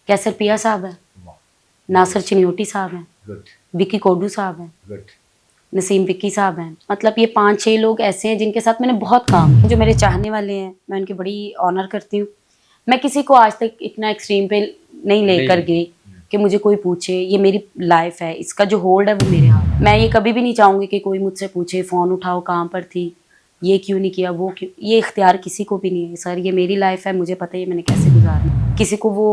कैसर पिया साहब है, नासिर चिन्योटी साहब हैं, विकी कोडू साहब हैं, नसीम विक्की साहब हैं। मतलब ये 5-6 लोग ऐसे हैं जिनके साथ मैंने बहुत काम किया, जो मेरे चाहने वाले हैं, मैं उनकी बड़ी ऑनर करती हूँ। मैं किसी को आज तक इतना एक्सट्रीम पे नहीं लेकर गई कि मुझे कोई पूछे। ये मेरी लाइफ है, इसका जो होल्ड है वो मेरे हाथ। मैं ये कभी भी नहीं चाहूँगी कि कोई मुझसे पूछे फ़ोन उठाओ कहाँ पर थी, ये क्यों नहीं किया, वो क्यों। ये इख्तियार किसी को भी नहीं है सर, ये मेरी लाइफ है, मुझे पता है मैंने कैसे गुजारनी। किसी को वो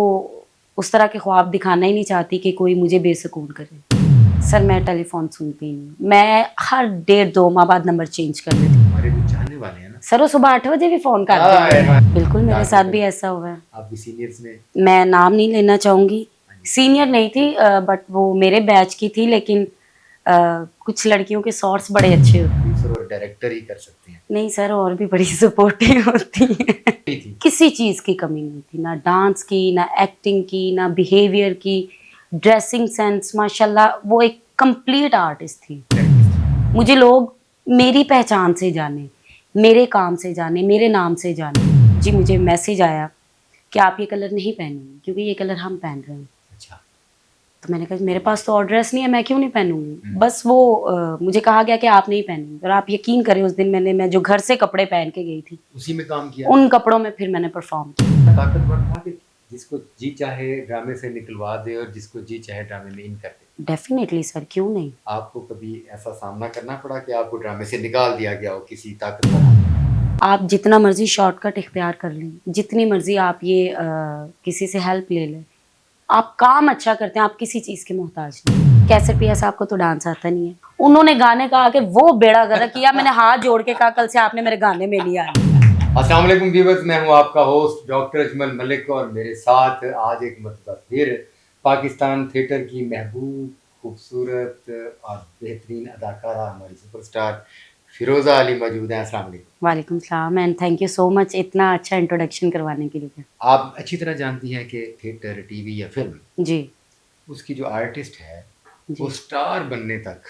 उस तरह के ख्वाब दिखाना ही नहीं चाहती कि कोई मुझे बेसुकून करे। सर मैं टेलीफोन सुनती हूँ, मैं हर 1.5-2 माह बाद नंबर चेंज कर लेती हूँ। हमारे जो चाहने वाले हैं ना सर वो सुबह 8 बजे भी फ़ोन करते हैं। बिल्कुल मेरे साथ भी ऐसा हुआ है। आपकी सीनियर्स ने, मैं नाम नहीं लेना चाहूँगी, सीनियर नहीं थी बट वो मेरे बैच की थी, लेकिन कुछ लड़कियों के शॉर्ट्स बड़े अच्छे होते हैं। सर और डायरेक्टर ही कर सकते हैं। नहीं सर, और भी बड़ी सपोर्टिव होती है। किसी चीज़ की कमी नहीं थी, ना डांस की, ना एक्टिंग की, ना बिहेवियर की, ड्रेसिंग सेंस माशाल्लाह। वो एक कंप्लीट आर्टिस्ट थी। मुझे लोग मेरी पहचान से जाने, मेरे काम से जाने, मेरे नाम से जाने। जी मुझे मैसेज आया कि आप ये कलर नहीं पहनेंगे क्योंकि ये कलर हम पहन रहे हैं। अच्छा। तो मैंने कहा मेरे पास तो और ड्रेस नहीं है, मैं क्यों नहीं पहनूंगी। बस वो मुझे कहा गया कि आप नहीं पहनेंगे, और आप यकीन करें उस दिन मैं जो घर से कपड़े पहन के गई थी उसी में काम किया, उन कपड़ों में फिर मैंने परफॉर्म किया। ताकतवर था कि जिसको जी चाहे ड्रामे से निकलवा दे और जिसको जी चाहे ड्रामे में इन कर दे। डेफिनेटली सर, क्यों नहीं। आपको कभी ऐसा सामना करना पड़ा कि आपको ड्रामे से निकाल दिया गया हो किसी ताकतवर? आप जितना मर्जी शॉर्टकट इख्तियार कर लें, जितनी मर्जी आप ये किसी से हेल्प ले लें, आप काम अच्छा करते हैं, आप किसी चीज़ के मोहताज नहीं। कैसर पिया साहब को तो डांस आता नहीं है, उन्होंने गाने का आके वो बेड़ा गर्क किया, मैंने हाथ जोड़ के कहा कल से आपने मेरे गाने में लिया। अस्सलाम वालेकुम व्यूअर्स, मैं हूं आपका होस्ट डॉक्टर अजमल मलिक और मेरे साथ आज एक मरतबा फिर पाकिस्तान थिएटर की महबूब, खूबसूरत और बेहतरीन अदाकारा हमारी सुपरस्टार फिरोज़ा अली मौजूद हैं। अस्सलाम वालेकुम। वालेकुम सलाम and thank you so much इतना अच्छा इंट्रोडक्शन करवाने के लिए। आप अच्छी तरह जानती हैं कि थिएटर, टीवी या फिल्म, जी उसकी जो आर्टिस्ट है वो जी स्टार बनने तक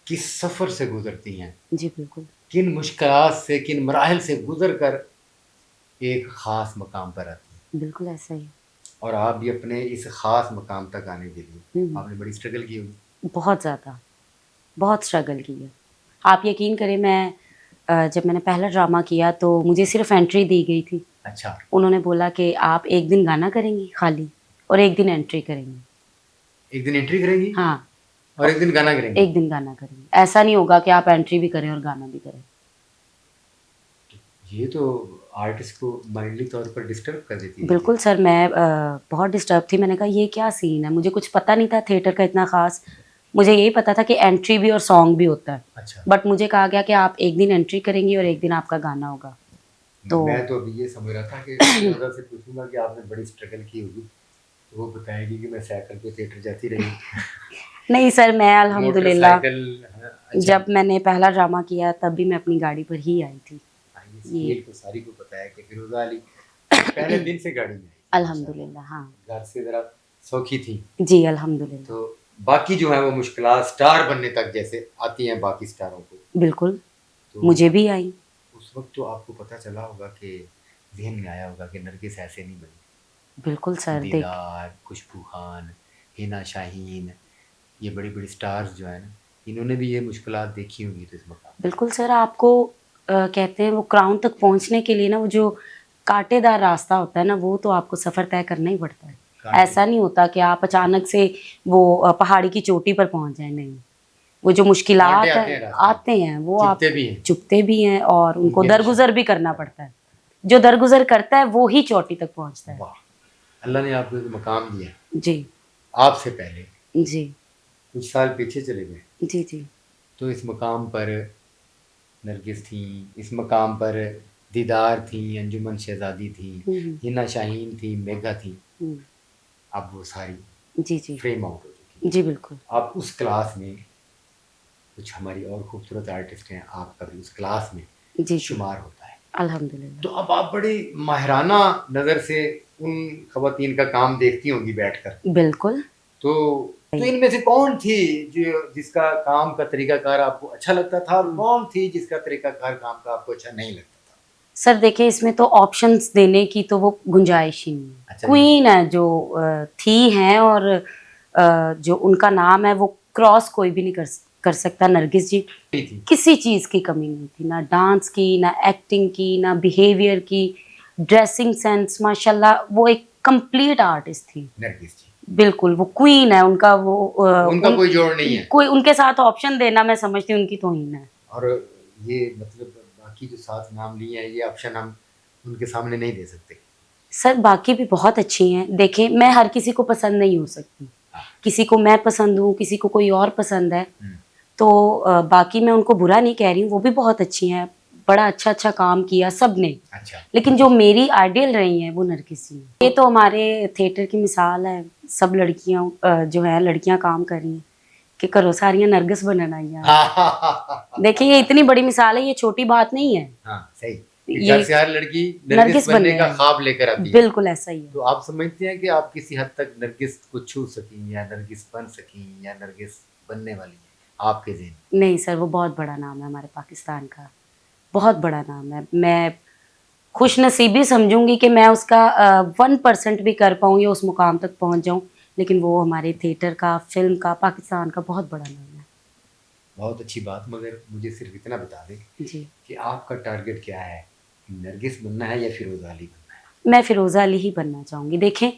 किस सफ़र से गुजरती हैं, जी बिल्कुल किन मुश्किलात से, किन मराहिल से गुजर कर एक ख़ास मकाम पर आती हैं। बिल्कुल ऐसा ही। और आप भी अपने इस ख़ास मकाम तक आने के लिए आपने बड़ी स्ट्रगल की होगी। बहुत ज़्यादा, बहुत स्ट्रगल की है। आप यकीन करें मैं जब मैंने पहला ड्रामा किया तो मुझे सिर्फ एंट्री दी गई थी। अच्छा। उन्होंने बोला कि आप एक दिन गाना करेंगी खाली और एक दिन एंट्री करेंगी। एक दिन एंट्री करेंगी हाँ, और एक दिन गाना करेंगी। एक दिन गाना करेंगी। ऐसा नहीं होगा कि आप एंट्री भी करें और गाना भी करें। ये तो आर्टिस्ट को माइंडली तौर पर डिस्टर्ब कर देती है। बिल्कुल सर, मैं बहुत डिस्टर्ब थी। मैंने कहा ये क्या सीन है, मुझे कुछ पता नहीं था थिएटर का इतना ख़ास। मुझे यही पता था कि एंट्री भी और सॉन्ग भी होता है। अच्छा। बट मुझे कहा गया कि आप एक दिन एंट्री करेंगी और एक दिन आपका गाना होगा। तो मैं तो अभी ये समझ रहा था कि फिरोज़ा से पूछूंगा कि आपने बड़ी स्ट्रगल की होगी तो वो बताएगी कि मैं साइकिल पे थिएटर जाती रही। नहीं सर, मैं अल्हम्दुलिल्लाह मोटरसाइकिल। जब मैंने पहला ड्रामा किया तब भी मैं अपनी गाड़ी पर ही आई थी। ये तो सारी को पता है कि फिरोज़ा अली पहले दिन से गाड़ी में आई थी। अल्हम्दुलिल्लाह, हाँ घर से ज़रा सौखी थी। जी अल्हम्दुलिल्लाह। तो बाकी जो है वो मुश्किलात स्टार बनने तक जैसे आती हैं बाकी स्टारों को, बिल्कुल तो मुझे भी आई। उस वक्त तो आपको पता चला होगा कि ज़हन में आया होगा कि नरगिस ऐसे नहीं बनी। बिल्कुल सर, देख दीदार, खुशबू खान, हिना शाहीन, ये बड़ी बड़ी स्टार्स जो है ना, इन्होंने भी ये मुश्किलात देखी होंगी तो इस मकाम। बिल्कुल सर, आपको कहते हैं वो क्राउन तक पहुंचने के लिए ना वो जो कांटेदार रास्ता होता है ना, वो तो आपको सफ़र तय करना ही पड़ता है। ऐसा नहीं होता कि आप अचानक से वो पहाड़ी की चोटी पर पहुंच जाए, नहीं। वो जो मुश्किलात आते हैं वो आप चुपते भी हैं और उनको दरगुजर भी करना पड़ता है। जो दरगुजर करता है वो ही चोटी तक पहुंचता है। अल्लाह ने आपको एक मकाम दिया जी, आपसे पहले जी कुछ साल पीछे चले गए जी जी तो इस मकाम पर नरगिस थी, इस मकाम पर दीदार थी, अंजुमन शहजादी थी, हिना शाहीन थी, मेघा थी। अब वो सारी जी जी फ्रेम आउट हो चुकी जी बिल्कुल। अब उस क्लास में कुछ हमारी और खूबसूरत आर्टिस्ट हैं, आपका भी उस क्लास में जी शुमार होता है। अल्हम्दुलिल्लाह। तो अब आप बड़ी माहिराना नज़र से उन खवातीन का काम देखती होंगी बैठकर। बिल्कुल। तो इनमें से कौन थी जो जिसका काम का तरीकाकार आपको अच्छा लगता था और कौन थी जिसका तरीकाकार काम का आपको अच्छा नहीं लगता था? सर देखिए, इसमें तो ऑप्शंस देने की तो वो गुंजाइश ही नहीं है। अच्छा जी। क्वीन है जो थी हैं, और जो उनका नाम है वो क्रॉस कोई भी नहीं कर सकता। नरगिस जी थी किसी चीज की कमी नहीं थी, ना डांस की, ना एक्टिंग की, ना बिहेवियर की, ड्रेसिंग सेंस, माशाल्लाह वो एक कंप्लीट आर्टिस्ट थी। नरगिस जी, बिल्कुल वो क्वीन है। उनका वो उनका कोई जोड़ नहीं है। कोई उनके साथ ऑप्शन देना मैं समझती हूँ उनकी तौहीन है। और ये मतलब बाकी जो 7 नाम लिए हैं ये ऑप्शन हम उनके सामने नहीं दे सकते। सर बाकी भी बहुत अच्छी हैं। देखें, मैं हर किसी को पसंद नहीं हो सकती। हाँ। किसी को मैं पसंद हूँ, किसी को कोई और पसंद है। हम्म, तो बाकी मैं उनको बुरा नहीं कह रही हूँ, वो भी बहुत अच्छी हैं। बड़ा अच्छा अच्छा काम किया सब ने। अच्छा लेकिन जो मेरी आइडियल रही हैं वो नरगिस जी हैं। ये तो हमारे थिएटर की मिसाल है। सब लड़कियां जो है लड़कियां काम कर रही हैं कि करो सारियां नरगिस बनना आई यार। हाँ देखिए ये इतनी बड़ी मिसाल है, ये छोटी बात नहीं है। सही। कि ये घर से हर लड़की नरगिस नरगिस बनने बनने का आई। ख्वाब लेकर आती है। बिल्कुल ऐसा ही है। तो आप समझते हैं कि आप किसी हद तक नरगिस को छू सकी या नरगिस बन सकी या नरगिस बनने वाली है आपके ज़हन? नहीं सर, वो बहुत बड़ा नाम है हमारे पाकिस्तान का, बहुत बड़ा नाम है। मैं खुशनसीबी समझूंगी कि मैं उसका 1% भी कर पाऊँ या उस मुकाम तक पहुंच जाऊं। लेकिन वो हमारे थिएटर का, फिल्म का, पाकिस्तान का बहुत बड़ा नाम है। बहुत अच्छी बात, मगर मुझे सिर्फ इतना बता दें जी, कि आपका टारगेट क्या है? नरगिस बनना है या फिरोज अली बनना है? मैं फिरोज़ा अली ही बनना चाहूँगी। देखें,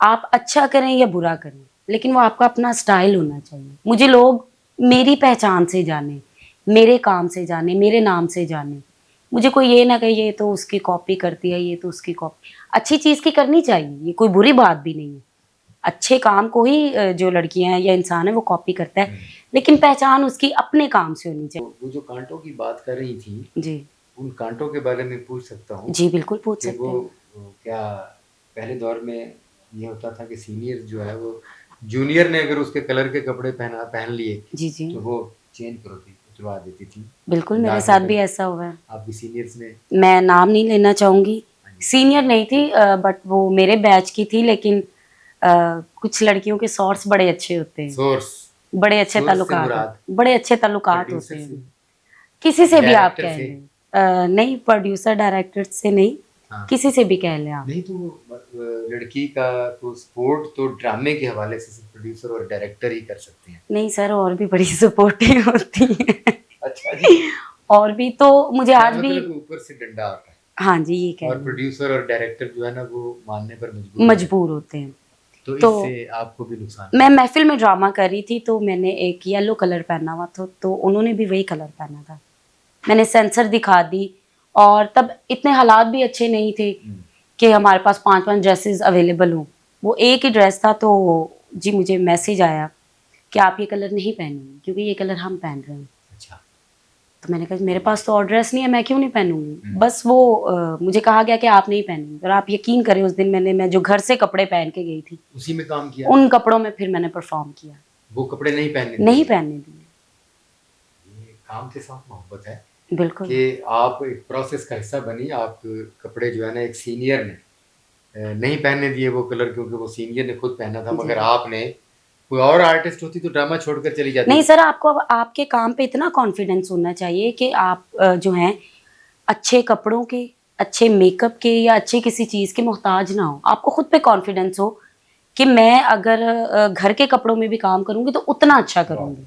आप अच्छा करें या बुरा करें, लेकिन वो आपका अपना स्टाइल होना चाहिए। मुझे लोग मेरी पहचान से जाने, मेरे काम से जाने, मेरे नाम से जाने। मुझे कोई ये ना कहे ये तो उसकी कॉपी करती है, ये तो उसकी कॉपी। अच्छी चीज़ की करनी चाहिए, ये कोई बुरी बात भी नहीं है। अच्छे काम को ही जो लड़कियां हैं या इंसान है वो कॉपी करता है, लेकिन पहचान उसकी अपने काम से होनी चाहिए। वो जो कांटों की बात कर रही थी, जी उन कांटों के बारे में पूछ सकता हूँ जी, बिल्कुल पूछ कि सकते हैं। वो क्या पहले दौर में ये होता था कि सीनियर जो है वो जूनियर ने अगर उसके कलर के कपड़े पहन लिए जी जी, तो वो चेंज करोती उतरवा देती थी बिल्कुल मेरे दाग साथ निकल। भी ऐसा हुआ है। आपकी सीनियर्स ने? मैं नाम नहीं लेना चाहूँगी, हाँ जी। सीनियर नहीं थी, बट वो मेरे बैच की थी। लेकिन कुछ लड़कियों के सोर्स बड़े अच्छे होते हैं, सोर्स? बड़े अच्छे सोर्स से ताल्लुकात होते मुराद हैं, बड़े अच्छे ताल्लुकात होते प्रोड्यूसर से, हैं। किसी से भी आप डायरेक्टर कह से? लें। नहीं, प्रोड्यूसर डायरेक्टर से नहीं, हाँ। किसी से भी कह लें आप। नहीं तो वो लड़की का तो सपोर्ट तो ड्रामे के हवाले से सिर्फ प्रोड्यूसर और डायरेक्टर ही कर सकते हैं। नहीं सर, और भी बड़ी सपोर्टिंग होती है। अच्छा जी। और भी तो मुझे क्या आज भी, मतलब ऊपर से डंडा आता है हाँ जी ये कह और लें, प्रोड्यूसर और डायरेक्टर जो है ना वो मानने पर मजबूर हो जाते मजबूर होते हैं। हैं। तो तो इससे आपको भी नुकसान मैं है। महफिल में ड्रामा कर रही थी, तो मैंने एक येलो कलर पहना हुआ था, तो उन्होंने भी वही कलर पहना था। मैंने सेंसर दिखा दी, और तब इतने हालात भी अच्छे नहीं थे कि हमारे पास 5-5 ड्रेसेस अवेलेबल हों। वो एक ही ड्रेस था, तो जी मुझे मैसेज आया कि आप ये कलर नहीं पहनेंगे क्योंकि ये कलर हम पहन रहे हैं। अच्छा। तो मैंने कहा मेरे पास तो और ड्रेस नहीं है, मैं क्यों नहीं पहनूंगी। बस वो मुझे कहा गया कि आप नहीं पहनेंगे, और आप यकीन करें उस दिन मैं जो घर से कपड़े पहन के गई थी, उसी में काम किया? उन कपड़ों में फिर मैंने परफॉर्म किया। वो कपड़े नहीं पहनने दिए? नहीं पहनने दिए। ये काम के साथ मोहब्बत है बिल्कुल कि आप एक प्रोसेस का हिस्सा बनी। आप कपड़े जो है ना एक सीनियर ने नहीं पहनने दिए वो कलर, क्योंकि वो सीनियर ने खुद पहना था, मगर आपने, कोई और आर्टिस्ट होती तो ड्रामा छोड़कर चली जाती। नहीं सर, आपको अब आपके काम पे इतना कॉन्फिडेंस होना चाहिए कि आप जो हैं अच्छे कपड़ों के, अच्छे मेकअप के या अच्छे किसी चीज़ के मोहताज ना हो। आपको खुद पे कॉन्फिडेंस हो कि मैं अगर घर के कपड़ों में भी काम करूंगी तो उतना अच्छा करूंगी।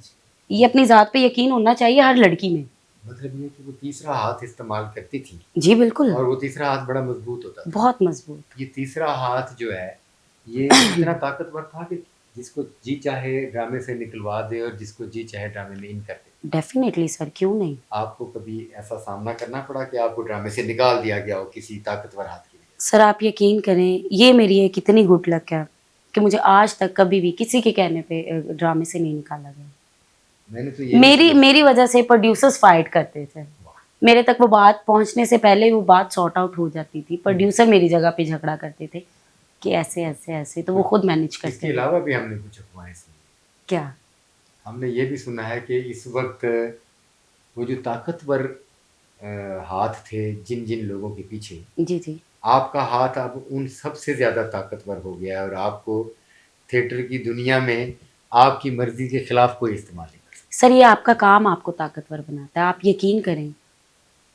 ये अपनी ज़ात पे यकीन होना चाहिए हर लड़की में। मतलब ये कि वो तीसरा हाथ इस्तेमाल करती थी, जी बिल्कुल, और वो तीसरा हाथ बड़ा मजबूत होता था। बहुत मजबूत। ये तीसरा हाथ जो है ये इतना ताकतवर था कि जिसको जी चाहे ड्रामे से निकलवा दे और जिसको जी चाहे ड्रामे में इन कर दे। डेफिनेटली सर, क्यों नहीं। आपको कभी ऐसा सामना करना पड़ा कि आपको ड्रामे से निकाल दिया गया हो किसी ताकतवर हाथ के लिए? सर आप यकीन करें, ये मेरी एक इतनी गुड लक है कि मुझे आज तक कभी भी किसी के कहने पे ड्रामे से नहीं निकाला गया। मैंने तो ये मेरी वजह से प्रोड्यूसर्स फाइट करते थे। मेरे तक वो बात पहुंचने से पहले वो बात सॉर्ट आउट हो जाती थी। प्रोड्यूसर मेरी जगह पे झगड़ा करते थे कि ऐसे ऐसे ऐसे, तो वो खुद मैनेज इसके करते थे। अलावा भी हमने कुछ अफवाहें सुनी। क्या? हमने ये भी सुना है कि इस वक्त वो जो ताकतवर हाथ थे जिन जिन लोगों के पीछे, जी जी, आपका हाथ अब उन सबसे ज़्यादा ताकतवर हो गया है और आपको थिएटर की दुनिया में आपकी मर्ज़ी के खिलाफ कोई इस्तेमाल नहीं कर सकता। सर ये आपका काम आपको ताकतवर बनाता है, आप यकीन करें।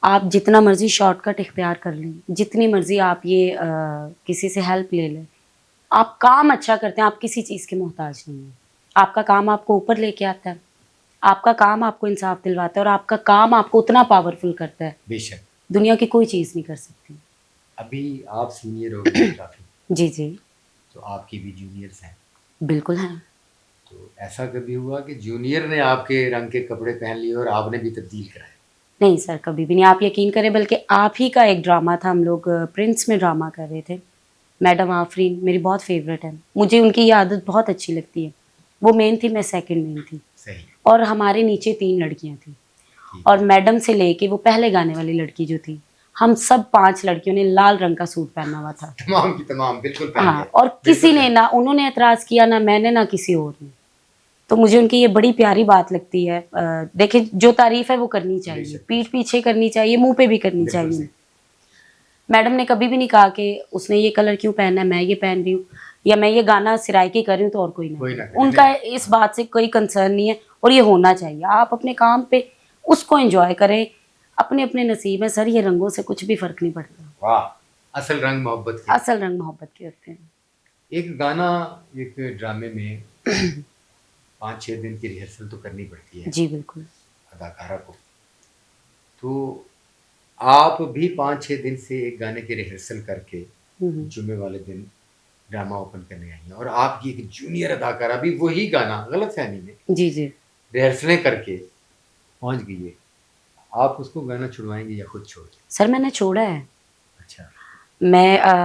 आप जितना मर्जी शॉर्टकट इख्तियार कर लें, जितनी मर्जी आप ये किसी से हेल्प ले लें, आप काम अच्छा करते हैं, आप किसी चीज़ के मोहताज नहीं हैं। आपका काम आपको ऊपर लेके आता है, आपका काम आपको इंसाफ दिलवाता है और आपका काम आपको उतना पावरफुल करता है, बेशक। दुनिया की कोई चीज़ नहीं कर सकती। अभी आप सीनियर हो गए काफ़ी, जी जी तो आपकी भी जूनियर्स हैं, बिल्कुल हैं। तो ऐसा कभी हुआ कि जूनियर ने आपके रंग के कपड़े पहन लिए और आपने भी तब्दील कराए? नहीं सर, कभी भी नहीं, आप यकीन करें, बल्कि आप ही का एक ड्रामा था, हम लोग प्रिंस में ड्रामा कर रहे थे। मैडम आफरीन मेरी बहुत फेवरेट है, मुझे उनकी ये आदत बहुत अच्छी लगती है। वो मेन थी, मैं सेकंड मेन थी, सही। और हमारे नीचे 3 लड़कियां थी, और मैडम से लेके वो पहले गाने वाली लड़की जो थी, हम सब 5 लड़कियों ने लाल रंग का सूट पहना हुआ था, तमाम की तमाम बिल्कुल पहन हाँ, लिया। और किसी बिल्कुल ने ना, उन्होंने एतराज़ किया ना मैंने ना किसी और ने। तो मुझे उनकी ये बड़ी प्यारी बात लगती है। देखिए, जो तारीफ है वो करनी चाहिए, बेशक, पीठ पीछे करनी चाहिए, मुंह पे भी करनी बिल्कुल चाहिए। सही। मैडम ने कभी भी नहीं कहा कि उसने ये कलर क्यों पहना है, मैं ये पहन रही हूँ, या मैं ये गाना सिराइकी कर रही हूँ तो और कोई कोई ना ना करे। करे, उनका इस बात से कोई कंसर्न नहीं है, और ये होना चाहिए। आप अपने काम पे उसको एंजॉय करें, अपने अपने नसीब है सर, ये रंगों से कुछ भी फर्क नहीं पड़ता। वाह, असल रंग मोहब्बत के। असल रंग मोहब्बत के होते हैं। एक गाना, एक ड्रामे में 5-6 दिन की रिहर्सल तो करनी पड़ती है जी बिल्कुल। अदाकारा को, तो आप भी 5-6 दिन से एक गाने की रिहर्सल करके जुम्मे वाले दिन ड्रामा ओपन करने आई हैं, और आपकी एक जूनियर अदाकारा भी वही गाना गलतफहमी में जी जी रिहर्सलें करके पहुंच गई है, आप उसको गाना छुड़वाएंगे या खुद छोड़ देंगे? सर, मैंने छोड़ा है। अच्छा।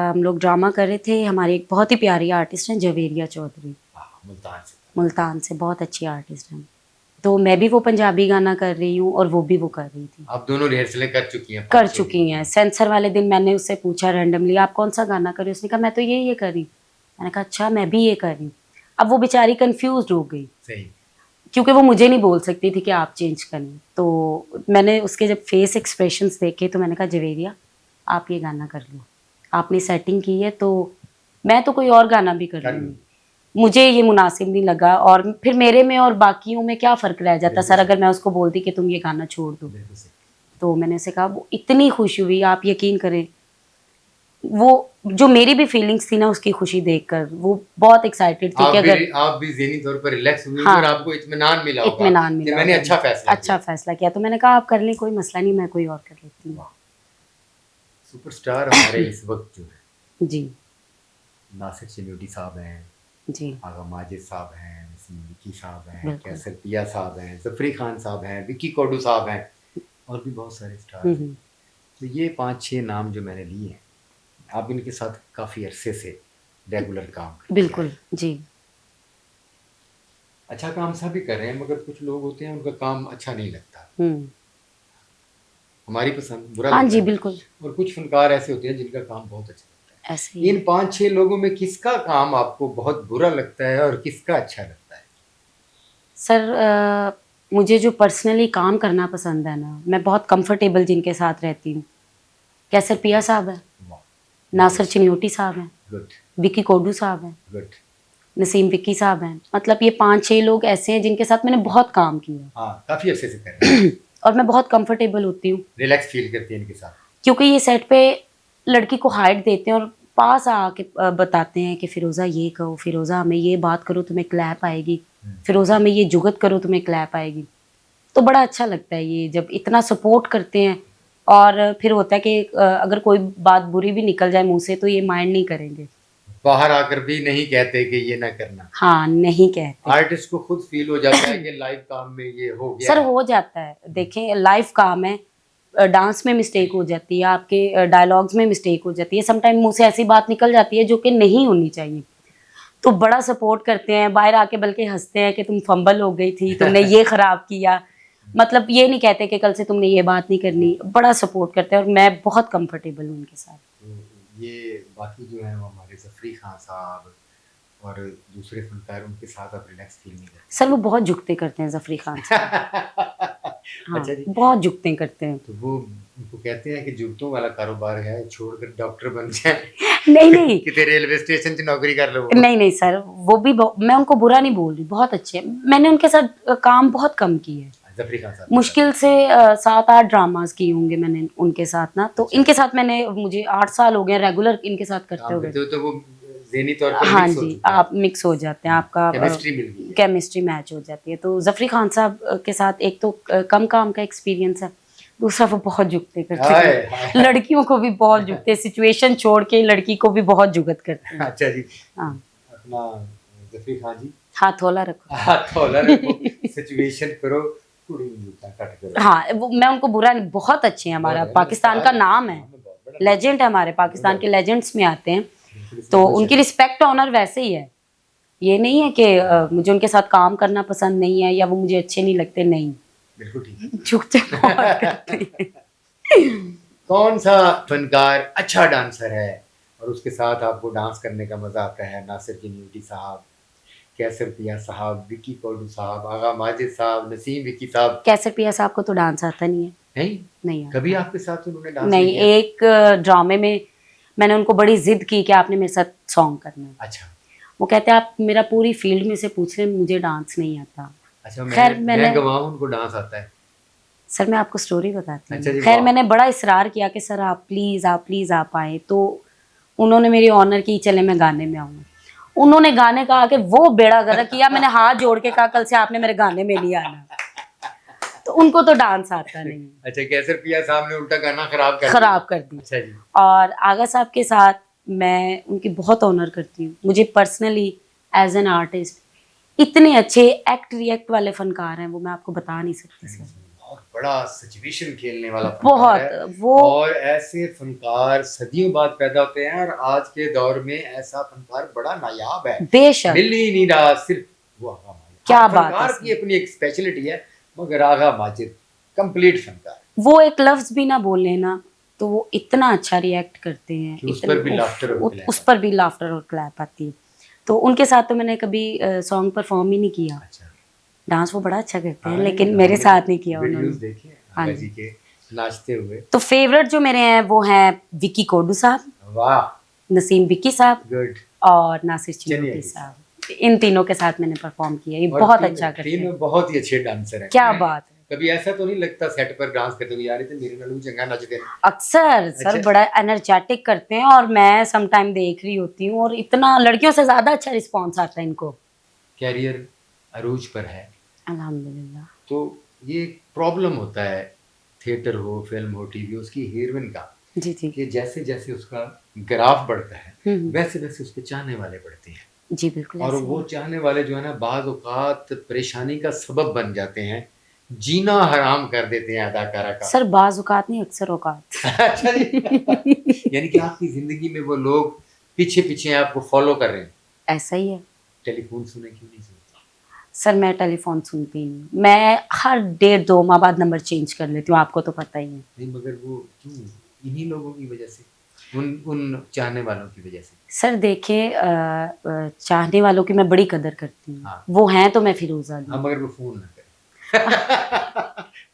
हम लोग ड्रामा कर रहे थे, हमारी एक बहुत ही प्यारी आर्टिस्ट हैं जवेरिया चौधरी, मुल्तान से। मुल्तान से, बहुत अच्छी आर्टिस्ट हैं। तो मैं भी वो पंजाबी गाना कर रही हूँ और वो भी वो कर रही थी। आप दोनों रिहर्सलें कर चुकी हैं? कर चुकी हैं। सेंसर वाले दिन मैंने उससे पूछा रैंडमली, आप कौन सा गाना कर रही हो? उसने कहा मैं तो ये कर रही हूँ। मैंने कहा अच्छा, मैं भी ये कर रही हूँ। अब वो बेचारी कंफ्यूज हो गई, सही। क्योंकि वो मुझे नहीं बोल सकती थी कि आप चेंज करें। तो मैंने उसके जब फेस एक्सप्रेशंस देखे तो मैंने कहा जवेरिया, आप ये गाना कर लो, आपने सेटिंग की है, तो मैं तो कोई और गाना भी कर लूँगी, मुझे ये मुनासिब नहीं लगा। और फिर मेरे में और बाकियों में क्या फ़र्क रह जाता सर, अगर मैं उसको बोलती कि तुम ये गाना छोड़ दो। तो मैंने उसे कहा, वो इतनी खुश हुई, आप यकीन करें, वो जो मेरी भी फीलिंग्स थी ना उसकी खुशी देखकर, वो बहुत एक्साइटेड थी कि अगर आप भी ज़हनी तौर पर रिलैक्स हुई, हाँ, और आपको इत्मीनान मिला होगा, इत्मीनान मिला, मैंने अच्छा फैसला किया। तो मैंने कहा आप कर लें, कोई मसला नहीं, मैं कोई और कर लेती हूँ। सुपरस्टार हमारे इस वक्त जो है जी नासिर चिन्नोटी साहब हैं, जी, आगा माजिद साहब हैं, नसीम विक्की साहब हैं, कैसर पिया साहब हैं, ज़फरी खान साहब हैं, विक्की कोडू साहब हैं, और भी बहुत सारे स्टार हैं। तो ये 5-6 नाम जो मैंने लिए हैं, आप इनके साथ काफ़ी अरसे से रेगुलर काम करते हैं। बिल्कुल जी। अच्छा काम सब भी कर रहे हैं, मगर कुछ लोग होते हैं उनका काम अच्छा नहीं लगता, हमारी पसंद बुरा हाँ लगता जी है। बिल्कुल। और कुछ फनकार ऐसे होते हैं जिनका काम बहुत अच्छा लगता है। ऐसे ही इन 5-6 लोगों में किसका काम आपको बहुत बुरा लगता है और किसका अच्छा लगता है? सर, मुझे जो पर्सनली काम करना पसंद है ना, मैं बहुत कंफर्टेबल जिनके साथ रहती हूँ, कैसर पिया साहब है, नासिर चिन्नोटी साहब हैं, गुड। विक्की कोडू साहब हैं, गुड। नसीम विक्की साहब हैं। मतलब ये 5-6 लोग ऐसे हैं जिनके साथ मैंने बहुत काम किया, हाँ, काफ़ी अरसे से कर रहे हैं। और मैं बहुत कंफर्टेबल होती हूँ, रिलैक्स फील करती है इनके साथ, क्योंकि ये सेट पे लड़की को हाइट देते हैं और पास आके बताते हैं कि फिरोज़ा ये कहो, फिरोज़ा हमें ये बात करो तुम्हें क्लैप आएगी, फिरोज़ा हमें ये जुगत करो तुम्हें क्लैप आएगी। तो बड़ा अच्छा लगता है ये जब इतना सपोर्ट करते हैं, और फिर होता है कि अगर कोई बात बुरी भी निकल जाए मुंह से तो ये माइंड नहीं करेंगे, बाहर आकर भी नहीं कहते कि ये ना करना। हाँ, नहीं कहते। आर्टिस्ट को खुद फील हो जाता है कि लाइव काम में ये हो गया सर है। हो जाता है, देखें लाइव काम है, डांस में मिस्टेक हो जाती है, आपके डायलॉग्स में मिस्टेक हो जाती है, समटाइम मुंह से ऐसी बात निकल जाती है जो कि नहीं होनी चाहिए। तो बड़ा सपोर्ट करते हैं, बाहर आके बल्कि हंसते हैं कि तुम फंबल हो गई थी, तुमने ये खराब किया, मतलब ये नहीं कहते कि कल से तुमने ये बात नहीं करनी, बड़ा सपोर्ट करते हैं, और मैं बहुत कंफर्टेबल हूँ उनके साथ। तो ये बाकी जो है वो हमारे ज़फरी खान साहब और दूसरे फनकार, उनके साथ आप रिलैक्स फील नहीं करते? सर वो बहुत झुकते करते हैं ज़फरी खान साहब। हाँ, अच्छा जी। बहुत झुकते करते हैं। तो वो उनको कहते हैं कि जूतों वाला कारोबार है, छोड़कर डॉक्टर बन जाए। नहीं नहीं कितने रेलवे स्टेशन की नौकरी कर लो। नहीं नहीं सर, वो भी मैं उनको बुरा नहीं बोल रही, बहुत अच्छे हैं। मैंने उनके साथ काम बहुत कम किया है। जफरी खान साहब? मुश्किल से 7-8 ड्रामास किए होंगे मैंने उनके साथ ना। तो इनके साथ मैंने, मुझे 8 साल हो गए रेगुलर इनके साथ करते हुए। तो वो ज़हनी तौर पर हाँ मिक्स हो जी, चुके हैं। आप मिक्स हो जाते हैं, आपका केमिस्ट्री मिल गई है। केमिस्ट्री मैच हो जाती है। तो जफरी खान साहब के साथ एक तो कम काम का एक्सपीरियंस है, दूसरा वो बहुत जुगते करते हाय, हैं, हाय। लड़कियों को भी बहुत जुगते, सिचुएशन छोड़ के लड़की को भी बहुत जुगत करते हैं। अच्छा जी, हाँ, अपना जफरी खान जी, हाथ होला रखो। हाथ हौला रखो, सिचुएशन करो, कुड़ी में जूता कट करो। हाँ, वो मैं उनको बुरा नहीं, बहुत अच्छे हैं, हमारा बहुत है, पाकिस्तान का नाम है, बहुत बड़ा लेजेंड है, हमारे पाकिस्तान के लेजेंड्स में आते हैं। बिल्कुल, इसमें तो कुछ उनकी है। रिस्पेक्ट ऑनर वैसे ही है, ये नहीं है कि मुझे उनके साथ काम करना पसंद नहीं है या वो मुझे अच्छे नहीं लगते, नहीं, बिल्कुल ठीक है। झुकते बहुत करते हैं। कौन सा फनकार अच्छा डांसर है और उसके साथ आपको डांस करने का मजा आता है? नासिर किन्यूटी साहब, कैसर पिया साहब, विकी कौडू साहब, आगा माजिद साहब, नसीम विकी साहब? कैसर पिया साहब को तो डांस आता नहीं है, नहीं, नहीं आता। कभी आपके साथ उन्होंने डांस नहीं, किया? एक ड्रामे में मैंने उनको बड़ी जिद की कि आपने मेरे साथ सॉन्ग करना है। अच्छा, वो कहते हैं आप मेरा पूरी फील्ड में से पूछ रहे हैं, मुझे डांस नहीं आता। अच्छा, खैर मैं गवाह हूं, उनको डांस आता है। सर मैं आपको स्टोरी बताती अच्छा हूँ। जी, खैर वाह। मैंने बड़ा इसरार किया कि सर आप प्लीज़ आप आए, तो उन्होंने मेरी ऑनर की, चले मैं गाने में आऊँगा। उन्होंने गाने का आके वो बेड़ा गर्क किया, मैंने हाथ जोड़ के कहा कल से आपने मेरे गाने में नहीं आना। तो उनको तो डांस आता नहीं, अच्छा, कैसर पिया साहब ने उल्टा गाना खराब कर खराब कर दी। अच्छा जी, और आगा साहब के साथ मैं उनकी बहुत ऑनर करती हूँ। मुझे पर्सनली एज एन आर्टिस्ट इतने अच्छे एक्ट रिएक्ट वाले फनकार हैं, वो मैं आपको बता नहीं सकती सर। बहुत बड़ा सिचुएशन खेलने वाला बहुत, फनकार है। वो और ऐसे फनकार सदियों बाद पैदा होते हैं और आज के दौर में ऐसा फनकार बड़ा नायाब है, बेशक, मिल ही नहीं रहा। सिर्फ वो आगा माजिद, क्या हर बात है फनकार सर। की अपनी एक स्पेशलिटी है, मगर आगा माजिद कंप्लीट फनकार वो एक लफ्ज भी ना बोले ना तो वो इतना अच्छा रिएक्ट करते हैं, कि उस पर भी लाफ्टर और क्लैप उस पर भी लाफ्टर और क्लैप आती है। तो उनके साथ तो मैंने कभी सॉन्ग परफॉर्म ही नहीं किया। अच्छा, डांस वो बड़ा अच्छा करते हैं, हाँ, लेकिन मेरे हमने साथ नहीं किया वीडियोस उन्होंने। देखे हाँ आगा जी। जी के नाचते हुए। तो फेवरेट जो मेरे हैं वो हैं विकी कोडू साहब, वाह, नसीम विकी साहब गुड। और नासिर चिन्नोटी साहब। इन तीनों के साथ मैंने परफॉर्म किया, ये और बहुत तीन- अच्छा करते हैं। तीनों बहुत ही अच्छे डांसर हैं। क्या बात है। कभी ऐसा तो नहीं लगता सेट पर डांस करते हुए यार ये तो मेरे नाल भी चंगा नचदे हैं? अक्सर सर अच्छा। बड़ा एनर्जेटिक करते हैं और मैं सम टाइम देख रही होती हूँ और इतना लड़कियों से ज्यादा अच्छा रिस्पॉन्स आता है इनको। कैरियर अरूज पर है, अल्हम्दुलिल्लाह। तो ये प्रॉब्लम होता है थिएटर हो, फिल्म हो, टीवी हो, उसकी हीरोइन का, जी जी कि जैसे जैसे उसका ग्राफ बढ़ता है हम्म, वैसे वैसे उसके चाहने वाले बढ़ते हैं, जी बिल्कुल और ऐसे वो ही। चाहने वाले जो है ना बाज़ औक़ात परेशानी का सबब बन जाते हैं, जीना हराम कर देते हैं अदाकारा का। सर बाज औकात नहीं, अक्सर औकात। अच्छा जी, यानी कि आपकी ज़िंदगी में वो लोग पीछे पीछे आपको फॉलो कर रहे हैं। ऐसा ही है टेलीफोन सुने क्यों नहीं सुनते? सर, मैं टेलीफोन सुनती नहीं हूँ। मैं हर 1.5-2 माह बाद नंबर चेंज कर लेती हूँ, आपको तो पता ही है। नहीं, मगर वो क्यों? इन्हीं लोगों की वजह से, उन चाहने वालों की वजह से। सर देखें, चाहने वालों की मैं बड़ी कदर करती हूँ। हाँ। वो हैं तो मैं फिरोजा हाँ, दी। मगर वो फ़ोन ना करें।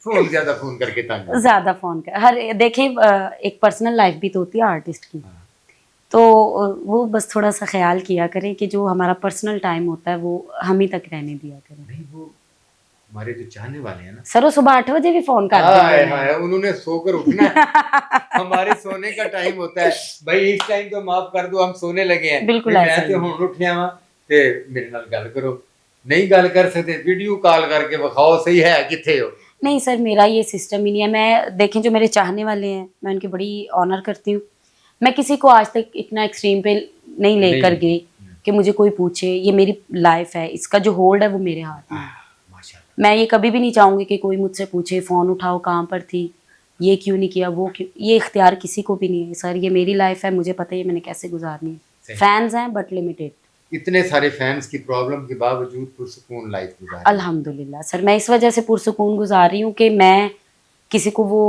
फ़ोन ज़्यादा फ़ोन करके तंग करते हैं। ज्यादा फोन कर हर देखें, एक पर्सनल लाइफ भी तो होती है आर्टिस्ट की। हाँ। तो वो बस थोड़ा सा ख्याल किया करें कि जो हमारा पर्सनल टाइम होता है वो हम ही तक रहने दिया करें। नहीं, वो हमारे जो चाहने वाले हैं ना, सर वो सुबह 8 बजे भी फोन कर हाय देते हाय, हैं। उन्होंने सोकर उठना है। हमारे सोने का टाइम होता है, भाई इस टाइम तो माफ कर दो, हम सोने लगे हैं। बिल्कुल नहीं, ऐसा मैं तो ही है। हुण उठिया वा ते मेरे नाल गल करो। नहीं गल कर सकते, वीडियो कॉल करके बखाओ सही है किथे हो। नहीं सर, मेरा ये सिस्टम ही नहीं है। मैं देखें, जो मेरे चाहने वाले हैं मैं उनकी बड़ी ऑनर करती हूँ। मैं किसी को आज तक इतना एक्सट्रीम पे नहीं लेकर नहीं। गई कि मुझे कोई पूछे। ये मेरी लाइफ है, इसका जो होल्ड है वो मेरे हाथ में है। माशाल्लाह। मैं ये कभी भी नहीं चाहूँगी कि कोई मुझसे पूछे फ़ोन उठाओ कहाँ पर थी, ये क्यों नहीं किया, वो क्यों। ये इख्तियार किसी को भी नहीं है सर, ये मेरी लाइफ है, मुझे पता है मैंने कैसे गुजारनी है। सही। फैंस हैं बट लिमिटेड। इतने सारे फैंस की प्रॉब्लम के बावजूद पुरसुकून लाइफ गुजारी। अल्हम्दुलिल्लाह सर, मैं इस वजह से पुरसुकून गुजार रही हूँ कि मैं किसी को वो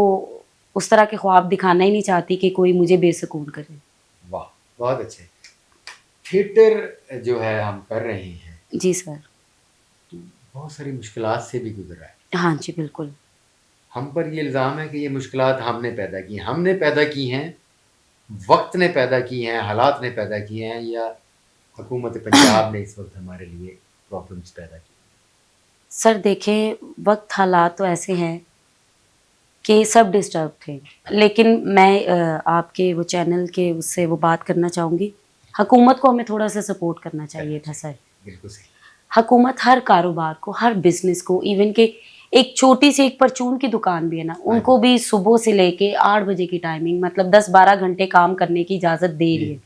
उस तरह के ख्वाब दिखाना ही नहीं चाहती कि कोई मुझे बेसुकून करे। वाह, बहुत अच्छे। थिएटर जो है हम कर रहे हैं, जी सर। बहुत सारी मुश्किलात से भी गुजर रहा है। हाँ जी बिल्कुल। हम पर ये इल्ज़ाम है कि ये मुश्किलात हमने पैदा की हैं, वक्त ने पैदा की हैं, हालात ने पैदा किए हैं, या हुकूमत पंजाब ने इस वक्त हमारे लिए प्रॉब्लम्स पैदा की? सर देखें, वक्त हालात तो ऐसे हैं कि सब डिस्टर्ब थे, लेकिन मैं आपके वो चैनल के उससे वो बात करना चाहूँगी, हुकूमत को हमें थोड़ा सा सपोर्ट करना चाहिए था सर। बिल्कुल सही। हुकूमत हर कारोबार को, हर बिजनेस को, इवन के एक छोटी सी एक परचून की दुकान भी है ना, उनको भी सुबह से लेके 8 बजे की टाइमिंग, मतलब 10-12 घंटे काम करने की इजाज़त दे रही है।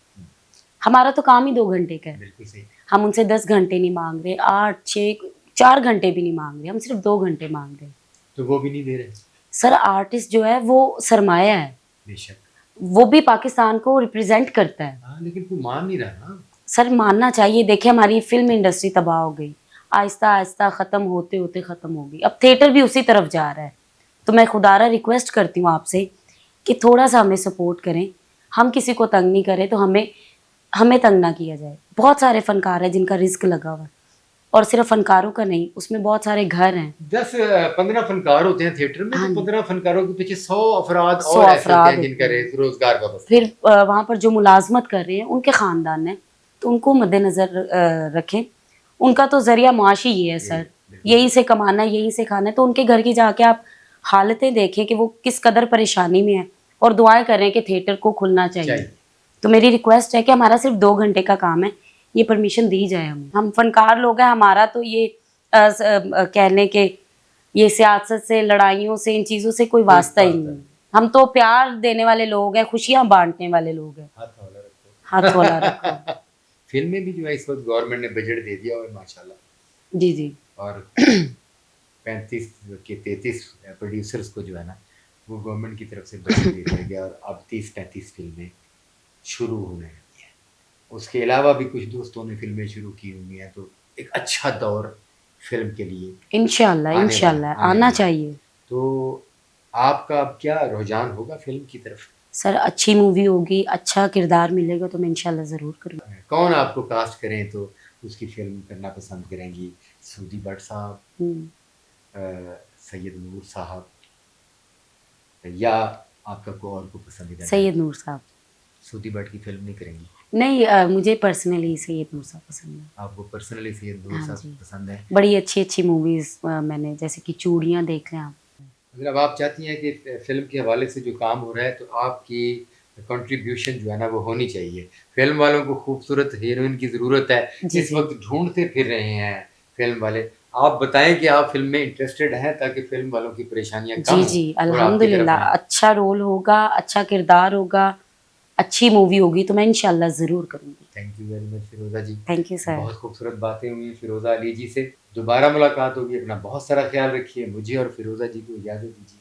हमारा तो काम ही 2 घंटे का है। बिल्कुल सही। हम उनसे 10 घंटे नहीं मांग रहे, 8, 6, 4 घंटे भी नहीं मांग रहे, हम सिर्फ 2 घंटे मांग रहे हैं। तो वो भी नहीं दे रहे। सर आर्टिस्ट जो है वो सरमाया है, बेशक। वो भी पाकिस्तान को रिप्रेजेंट करता है। हाँ, लेकिन तू मान नहीं रहा ना। सर मानना चाहिए। देखिए हमारी फिल्म इंडस्ट्री तबाह हो गई, आहिस्ता आहिस्ता ख़त्म होते होते ख़त्म हो गई। अब थिएटर भी उसी तरफ जा रहा है। तो मैं खुदारा रिक्वेस्ट करती हूँ आपसे कि थोड़ा सा हमें सपोर्ट करें, हम किसी को तंग नहीं करें, तो हमें तंग ना किया जाए। बहुत सारे फनकार हैं जिनका रिस्क लगा हुआ है, और सिर्फ फनकारों का नहीं, उसमें बहुत सारे घर हैं। 10-15 फनकार होते हैं थिएटर में, हाँ तो जी। 15 फनकारों के पीछे 100 अफराद 100 और ऐसे होते अफराद हैं जिनका होते हैं। रोजगार का बस। फिर वहाँ पर जो मुलाजमत कर रहे हैं उनके ख़ानदान हैं, तो उनको मद्देनज़र रखें। उनका तो ज़रिया माश ही ये है सर, यहीं से कमाना है, यहीं से खाना है। तो उनके घर की जाके आप हालतें देखें कि वो किस कदर परेशानी में है, और दुआएं करें कि थिएटर को खुलना चाहिए। तो मेरी रिक्वेस्ट है कि हमारा सिर्फ 2 घंटे का काम है, ये परमिशन दी जाए हमें। हम फनकार लोग हैं, हमारा तो ये कहने के ये सियासत से, लड़ाइयों से, इन चीज़ों से कोई वास्ता ही नहीं है। हम तो प्यार देने वाले लोग हैं, खुशियाँ बांटने वाले लोग हैं। हाथ वाला रखो। फिल्में भी जो है इस वक्त गवर्नमेंट ने बजट दे दिया हुआ है माशाल्लाह। जी जी। और 35 के 33 प्रोड्यूसर्स को जो है ना, वो गवर्नमेंट की तरफ से बजट दे दिया गया, और अब 30-35 फिल्में शुरू होने लगी हैं। उसके अलावा भी कुछ दोस्तों ने फिल्में शुरू की हुई हैं, तो एक अच्छा दौर फिल्म के लिए इंशाल्लाह आना चाहिए। तो आपका अब क्या रुझान होगा फिल्म की तरफ? सर अच्छी मूवी होगी, अच्छा किरदार मिलेगा तो मैं इंशाल्लाह ज़रूर करूँगी। कौन आपको कास्ट करें तो उसकी फिल्म करना पसंद करेंगी? सूदी भट्ट साहब, सैयद नूर साहब, या आपका कोई और को पसंदीदा? सैयद नूर साहब। सूदी भट्ट की फिल्म नहीं करेंगी? नहीं, मुझे पर्सनली सैयद नूर साहब पसंद है। आपको पर्सनली सैयद नूर हाँ साहब जी। पसंद है? बड़ी अच्छी अच्छी मूवीज़ मैंने, जैसे कि चूड़ियाँ देख लें आप। अगर अब आप चाहती हैं कि फिल्म के हवाले से जो काम हो रहा है, तो आपकी कंट्रीब्यूशन जो है ना वो होनी चाहिए। फिल्म वालों को खूबसूरत हीरोइन की ज़रूरत है, जी इस जी। वक्त ढूंढते फिर रहे हैं फिल्म वाले। आप बताएं कि आप फिल्म में इंटरेस्टेड हैं, ताकि फिल्म वालों की परेशानियां कम जी हों जी, और आपकी तरफ अल्हम्दुलिल्लाह आएं। अच्छा रोल होगा, अच्छा किरदार होगा, अच्छी मूवी होगी तो मैं इंशाल्लाह ज़रूर करूँगी। Thank you very much Firoza ji. Thank you sir. बहुत खूबसूरत बातें हुई फिरोज़ा अली जी से। दोबारा मुलाकात होगी। अपना बहुत सारा ख्याल रखिए। मुझे और फिरोज़ा जी को इजाज़त दीजिए।